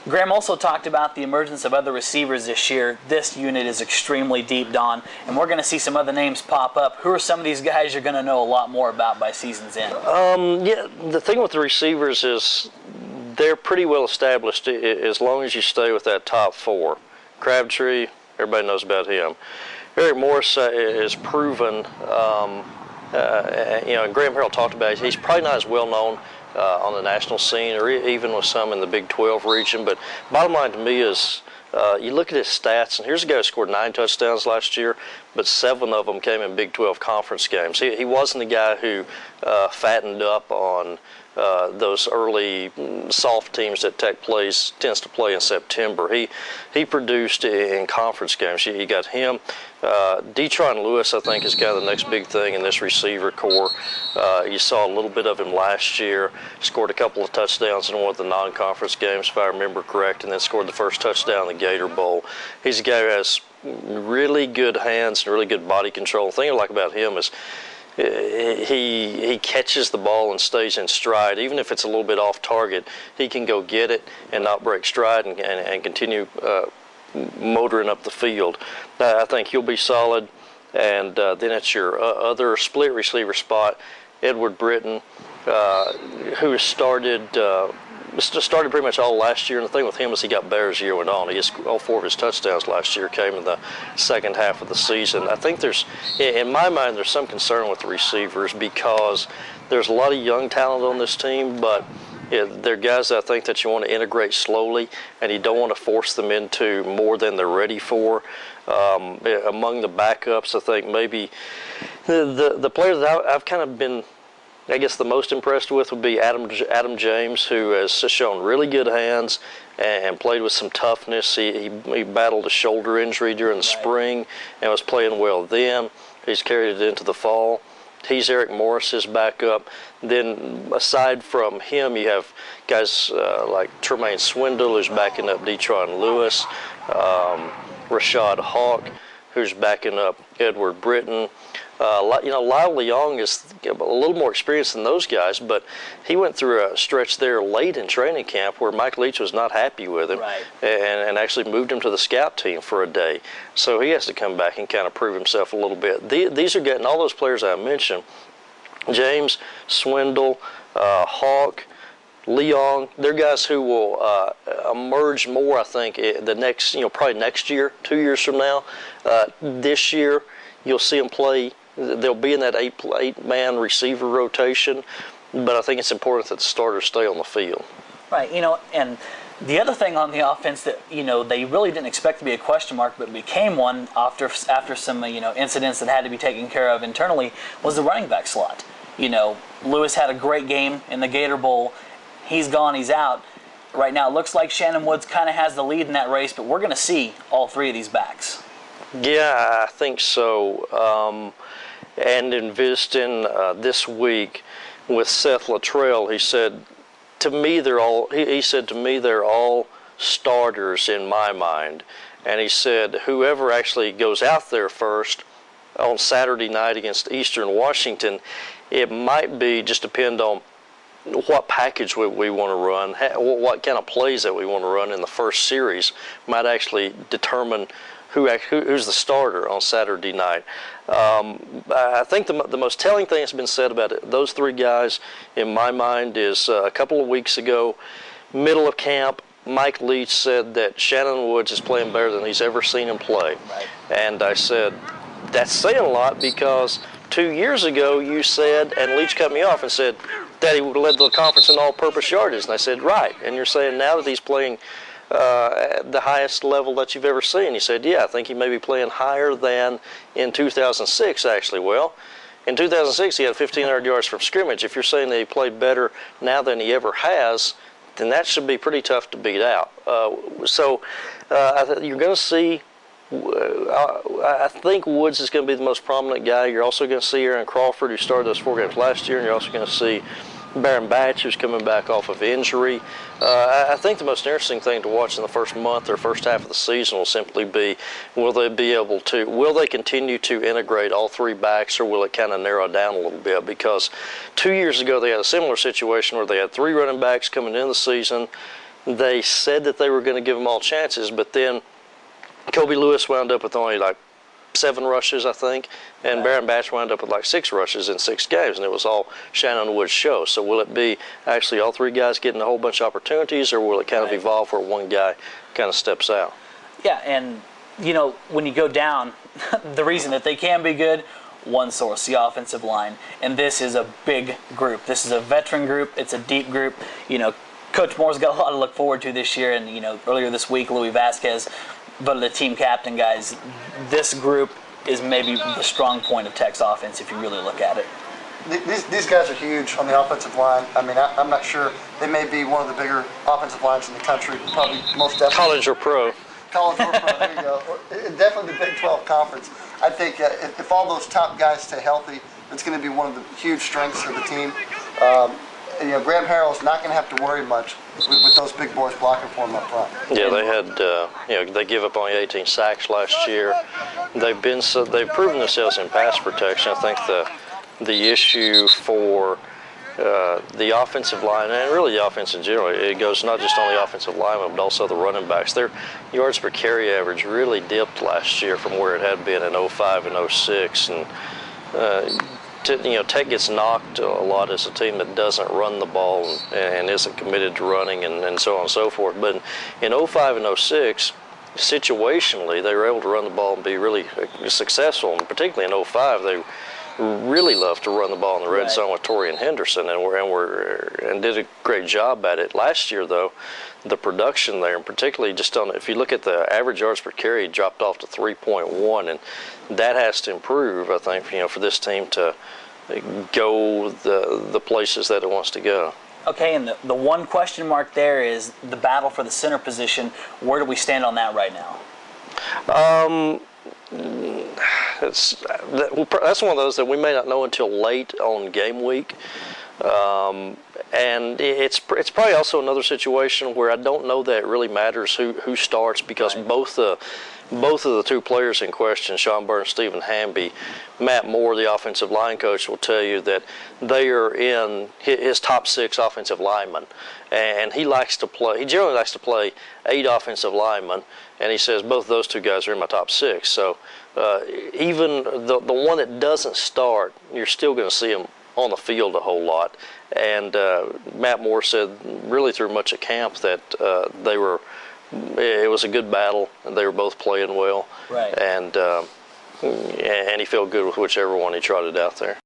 Graham also talked about the emergence of other receivers this year. This unit is extremely deep, Don, and we're going to see some other names pop up. Who are some of these guys you're going to know a lot more about by season's end? Yeah, the thing with the receivers is they're pretty well established as long as you stay with that top four. Crabtree, everybody knows about him. Eric Morris is proven, and Graham Harrell talked about it. He's probably not as well known on the national scene or even with some in the Big 12 region. But bottom line to me is you look at his stats, and here's a guy who scored 9 touchdowns last year, but 7 of them came in Big 12 conference games. He wasn't the guy who fattened up on those early soft teams that Tech tends to play in September. He produced in conference games. You got him. Detron Lewis, I think, is kind of the next big thing in this receiver core. You saw a little bit of him last year. Scored a couple of touchdowns in one of the non-conference games, if I remember correct, and then scored the first touchdown in the Gator Bowl. He's a guy who has really good hands and really good body control. The thing I like about him is he catches the ball and stays in stride. Even if it's a little bit off target, he can go get it and not break stride and continue motoring up the field. I think he'll be solid. And then it's your other split receiver spot, Edward Britton, who has started pretty much all last year. And the thing with him is he got better as the year went on. All 4 of his touchdowns last year came in the second half of the season. I think in my mind, there's some concern with the receivers because there's a lot of young talent on this team, but they're guys that I think that you want to integrate slowly, and you don't want to force them into more than they're ready for. Among the backups, I think maybe the players that I've kind of been, I guess, the most impressed with would be Adam James, who has shown really good hands and played with some toughness. He battled a shoulder injury during the spring and was playing well then. He's carried it into the fall. He's Eric Morris's backup. Then aside from him, you have guys like Tremaine Swindle, who's backing up Detron Lewis, Rashad Hawk, who's backing up Edward Britton. Lyle Leong is a little more experienced than those guys, but he went through a stretch there late in training camp where Mike Leach was not happy with him and actually moved him to the scout team for a day. So he has to come back and kind of prove himself a little bit. These are getting all those players I mentioned, James, Swindle, Hawk, Leong, they're guys who will emerge more, I think, the next, probably next year, 2 years from now. This year, you'll see them play. They'll be in that eight-man receiver rotation, but I think it's important that the starters stay on the field. Right, and the other thing on the offense that, they really didn't expect to be a question mark, but became one after some, incidents that had to be taken care of internally, was the running back slot. Lewis had a great game in the Gator Bowl. He's gone, he's out. Right now, it looks like Shannon Woods kind of has the lead in that race, but we're going to see all 3 of these backs. Yeah, I think so. And in visiting this week with Seth Luttrell, he said to me they're all starters in my mind. And he said whoever actually goes out there first on Saturday night against Eastern Washington, it might just depend on what package we want to run, what kind of plays that we want to run in the first series might actually determine who's the starter on Saturday night. I think the most telling thing that's been said about those 3 guys in my mind is a couple of weeks ago, middle of camp, Mike Leach said that Shannon Woods is playing better than he's ever seen him play. Right. And I said, that's saying a lot because 2 years ago you said, and Leach cut me off and said, that he led the conference in all-purpose yardage. And I said, right. And you're saying now that he's playing at the highest level that you've ever seen. He said, yeah, I think he may be playing higher than in 2006, actually. Well, in 2006, he had 1,500 yards from scrimmage. If you're saying that he played better now than he ever has, then that should be pretty tough to beat out. You're going to see, I think Woods is going to be the most prominent guy. You're also going to see Aaron Crawford, who started those 4 games last year, and you're also going to see Baron Batch, who's coming back off of injury. I think the most interesting thing to watch in the first month or first half of the season will simply be, will they continue to integrate all 3 backs, or will it kind of narrow down a little bit? Because 2 years ago they had a similar situation where they had 3 running backs coming into the season, they said that they were going to give them all chances, but then Kobe Lewis wound up with only like 7 rushes, I think, and Baron Batch wound up with like 6 rushes in 6 games, and it was all Shannon Wood's show. So will it be actually all 3 guys getting a whole bunch of opportunities, or will it kind of evolve where one guy kind of steps out? Yeah, and you know, when you go down, the reason that they can be good, one source, the offensive line, and this is a big group. This is a veteran group. It's a deep group. You know, Coach Moore's got a lot to look forward to this year, and you know, earlier this week, Louis Vasquez voted the team captain. Guys, this group is maybe the strong point of Tech's offense if you really look at it. These guys are huge on the offensive line. I mean, I'm not sure. They may be one of the bigger offensive lines in the country, probably most definitely. College or pro. College or pro, there you go. Definitely the Big 12 Conference. I think if all those top guys stay healthy, it's going to be one of the huge strengths of the team. You know, Graham Harrell's not going to have to worry much with those big boys blocking for him up front. Yeah, they had, you know, they give up only 18 sacks last year. They've proven themselves in pass protection. I think the issue for the offensive line, and really the offense in general, it goes not just on the offensive linemen, but also the running backs. Their yards per carry average really dipped last year from where it had been in 05 and 06. And, you know, Tech gets knocked a lot as a team that doesn't run the ball and isn't committed to running and so on and so forth. But in 05 and 06, situationally, they were able to run the ball and be really successful. And particularly in 05, they really loved to run the ball in the red zone with Torian Henderson, and did a great job at it. Last year, though, the production there, and particularly just on, if you look at the average yards per carry, it dropped off to 3.1, and that has to improve, I think, you know, for this team to go the places that it wants to go. Okay, and the one question mark there is the battle for the center position. Where do we stand on that right now? That's one of those that we may not know until late on game week. And it's probably also another situation where I don't know that it really matters who starts, because both of the 2 players in question, Sean Burns, Stephen Hamby, Matt Moore, the offensive line coach, will tell you that they are in his top 6 offensive linemen, and he generally likes to play 8 offensive linemen, and he says both of those 2 guys are in my top 6. So even the one that doesn't start, you're still going to see him on the field a whole lot. And Matt Moore said really through much of camp that it was a good battle, and they were both playing well. Right. And he felt good with whichever one he trotted out there.